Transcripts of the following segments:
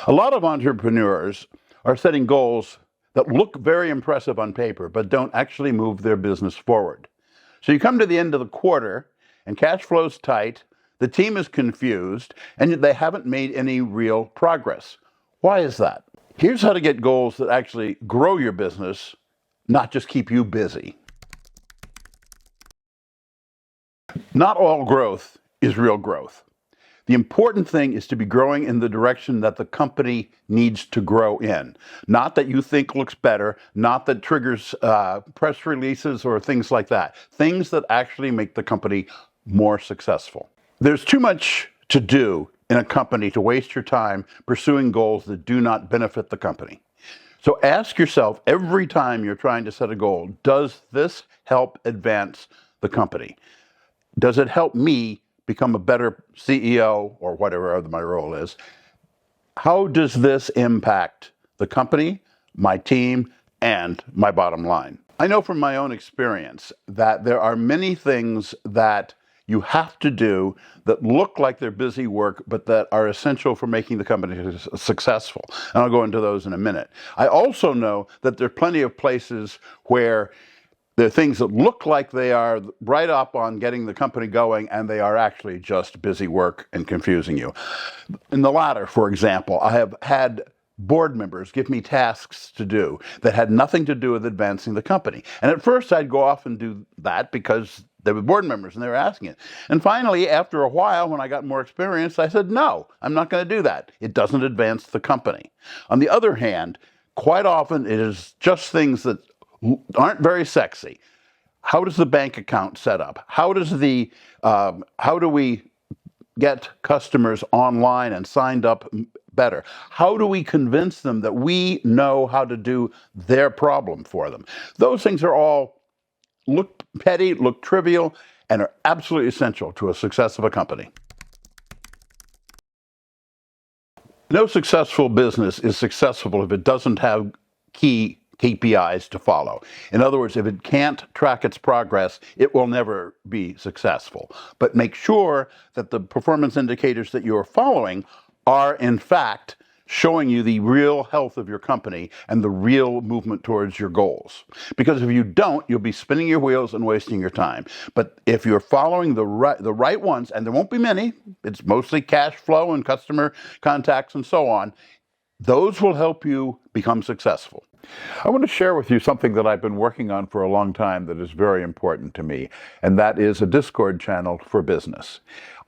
A lot of entrepreneurs are setting goals that look very impressive on paper, but don't actually move their business forward. So you come to the end of the quarter and cash flow's tight, the team is confused, and they haven't made any real progress. Why is that? Here's how to get goals that actually grow your business, not just keep you busy. Not all growth is real growth. The important thing is to be growing in the direction that the company needs to grow in. Not that you think looks better, not that triggers press releases or things like that. Things that actually make the company more successful. There's too much to do in a company to waste your time pursuing goals that do not benefit the company. So ask yourself every time you're trying to set a goal, does this help advance the company? Does it help me become a better CEO or whatever my role is? How does this impact the company, my team, and my bottom line? I know from my own experience that there are many things that you have to do that look like they're busy work, but that are essential for making the company successful. And I'll go into those in a minute. I also know that there are plenty of places where there are things that look like they are right up on getting the company going, and they are actually just busy work and confusing you. In the latter, for example, I have had board members give me tasks to do that had nothing to do with advancing the company. And at first I'd go off and do that because they were board members and they were asking it. And finally, after a while, when I got more experience, I said, no, I'm not going to do that. It doesn't advance the company. On the other hand, quite often it is just things that aren't very sexy. How does the bank account set up? How do we get customers online and signed up better? How do we convince them that we know how to do their problem for them? Those things are all look petty, look trivial, and are absolutely essential to a success of a company. No successful business is successful if it doesn't have key KPIs to follow. In other words, if it can't track its progress, it will never be successful. But make sure that the performance indicators that you're following are, in fact, showing you the real health of your company and the real movement towards your goals. Because if you don't, you'll be spinning your wheels and wasting your time. But if you're following the right ones, and there won't be many, it's mostly cash flow and customer contacts and so on, those will help you become successful. I want to share with you something that I've been working on for a long time that is very important to me, and that is a Discord channel for business.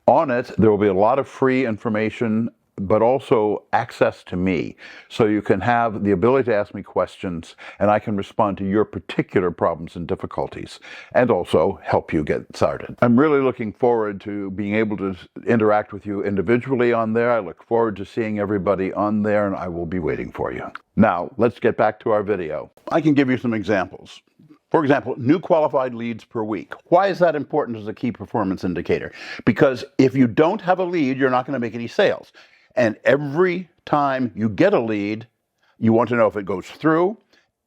On it, there will be a lot of free information, but also access to me. So you can have the ability to ask me questions, and I can respond to your particular problems and difficulties, and also help you get started. I'm really looking forward to being able to interact with you individually on there. I look forward to seeing everybody on there, and I will be waiting for you. Now, let's get back to our video. I can give you some examples. For example, new qualified leads per week. Why is that important as a key performance indicator? Because if you don't have a lead, you're not going to make any sales. And every time you get a lead, you want to know if it goes through,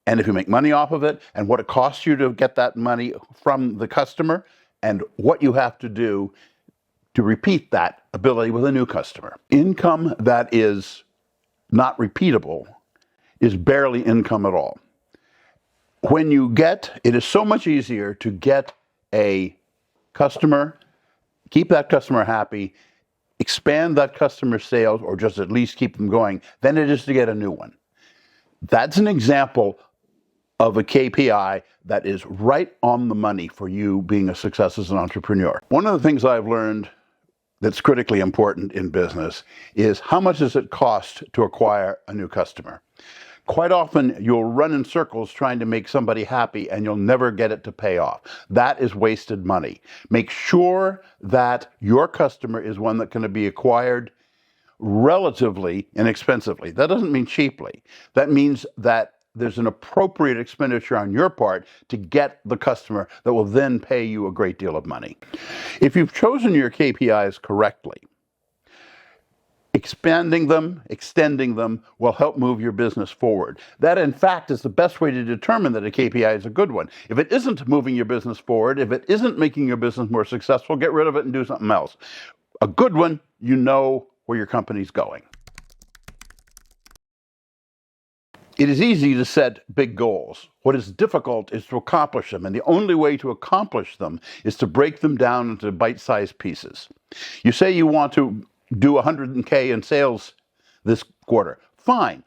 and if you make money off of it, and what it costs you to get that money from the customer, and what you have to do to repeat that ability with a new customer. Income that is not repeatable is barely income at all. When you get, it is so much easier to get a customer, keep that customer happy, expand that customer's sales, or just at least keep them going, than it is to get a new one. That's an example of a KPI that is right on the money for you being a success as an entrepreneur. One of the things I've learned that's critically important in business is how much does it cost to acquire a new customer? Quite often, you'll run in circles trying to make somebody happy, and you'll never get it to pay off. That is wasted money. Make sure that your customer is one that can be acquired relatively inexpensively. That doesn't mean cheaply. That means that there's an appropriate expenditure on your part to get the customer that will then pay you a great deal of money. If you've chosen your KPIs correctly, expanding them, extending them will help move your business forward. That, in fact, is the best way to determine that a KPI is a good one. If it isn't moving your business forward, if it isn't making your business more successful, get rid of it and do something else. A good one, you know where your company's going. It is easy to set big goals. What is difficult is to accomplish them, and the only way to accomplish them is to break them down into bite-sized pieces. You say you want to do 100K in sales this quarter. Fine.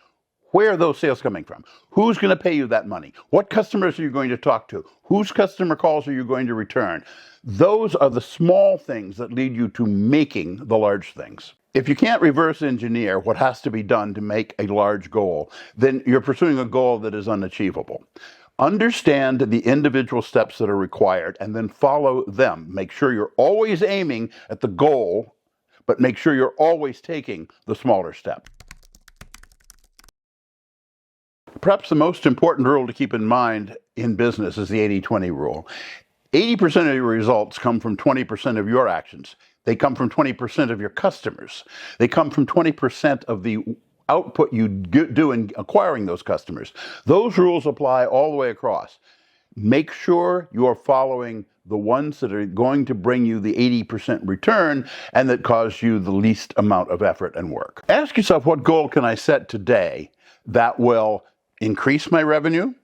Where are those sales coming from? Who's going to pay you that money? What customers are you going to talk to? Whose customer calls are you going to return? Those are the small things that lead you to making the large things. If you can't reverse engineer what has to be done to make a large goal, then you're pursuing a goal that is unachievable. Understand the individual steps that are required and then follow them. Make sure you're always aiming at the goal, but make sure you're always taking the smaller step. Perhaps the most important rule to keep in mind in business is the 80-20 rule. 80% of your results come from 20% of your actions. They come from 20% of your customers. They come from 20% of the output you do in acquiring those customers. Those rules apply all the way across. Make sure you are following the ones that are going to bring you the 80% return and that cause you the least amount of effort and work. Ask yourself, what goal can I set today that will increase my revenue,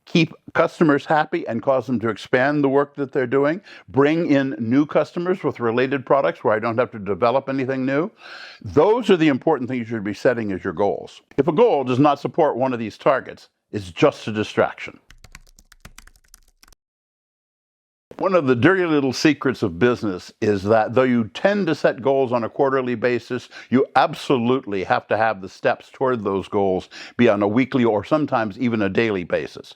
keep customers happy and cause them to expand the work that they're doing, bring in new customers with related products where I don't have to develop anything new. Those are the important things you should be setting as your goals. If a goal does not support one of these targets, it's just a distraction. One of the dirty little secrets of business is that though you tend to set goals on a quarterly basis, you absolutely have to have the steps toward those goals be on a weekly or sometimes even a daily basis.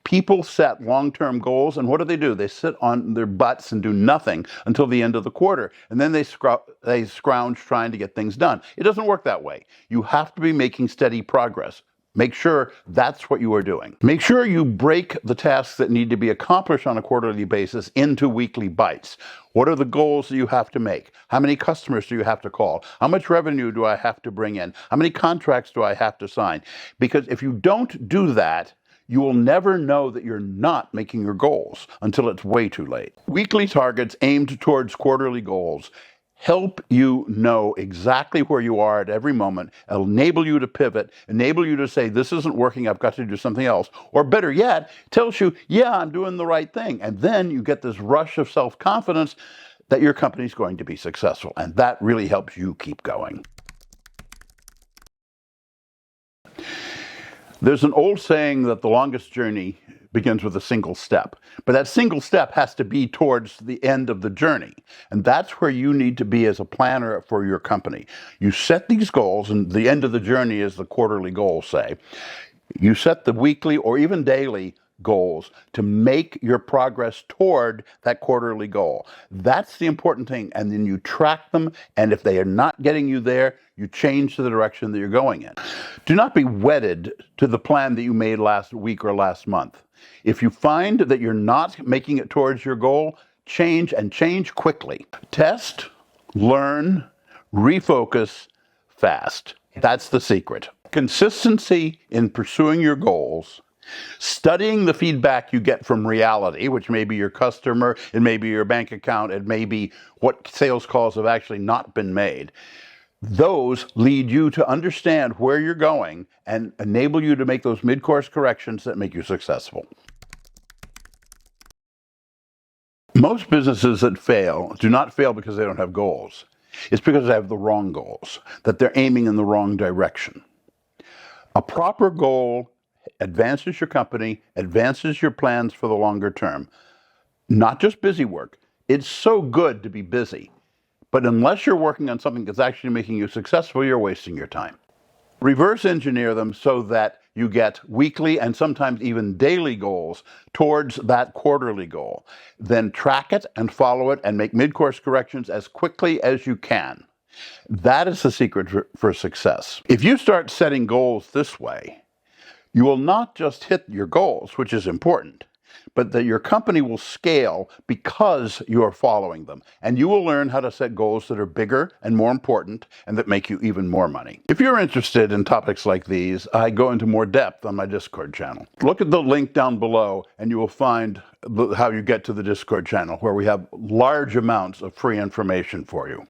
People set long-term goals, and what do? They sit on their butts and do nothing until the end of the quarter, and then they scrounge trying to get things done. It doesn't work that way. You have to be making steady progress. Make sure that's what you are doing. Make sure you break the tasks that need to be accomplished on a quarterly basis into weekly bites. What are the goals that you have to make? How many customers do you have to call? How much revenue do I have to bring in? How many contracts do I have to sign? Because if you don't do that, you will never know that you're not making your goals until it's way too late. Weekly targets aimed towards quarterly goals help you know exactly where you are at every moment, enable you to pivot, enable you to say, this isn't working, I've got to do something else. Or better yet, tells you, yeah, I'm doing the right thing. And then you get this rush of self-confidence that your company's going to be successful. And that really helps you keep going. There's an old saying that the longest journey begins with a single step. But that single step has to be towards the end of the journey. And that's where you need to be as a planner for your company. You set these goals, and the end of the journey is the quarterly goal, say. You set the weekly or even daily goals to make your progress toward that quarterly goal. That's the important thing. And then you track them, and if they are not getting you there, you change the direction that you're going in. Do not be wedded to the plan that you made last week or last month. If you find that you're not making it towards your goal, change, and change quickly. Test, learn, refocus, fast. That's the secret. Consistency in pursuing your goals, studying the feedback you get from reality, which may be your customer, it may be your bank account, it may be what sales calls have actually not been made. Those lead you to understand where you're going and enable you to make those mid-course corrections that make you successful. Most businesses that fail do not fail because they don't have goals. It's because they have the wrong goals, that they're aiming in the wrong direction. A proper goal advances your company, advances your plans for the longer term. Not just busy work. It's so good to be busy. But unless you're working on something that's actually making you successful, you're wasting your time. Reverse engineer them so that you get weekly and sometimes even daily goals towards that quarterly goal. Then track it and follow it and make mid-course corrections as quickly as you can. That is the secret for success. If you start setting goals this way, you will not just hit your goals, which is important, but that your company will scale because you are following them. And you will learn how to set goals that are bigger and more important and that make you even more money. If you're interested in topics like these, I go into more depth on my Discord channel. Look at the link down below and you will find how you get to the Discord channel, where we have large amounts of free information for you.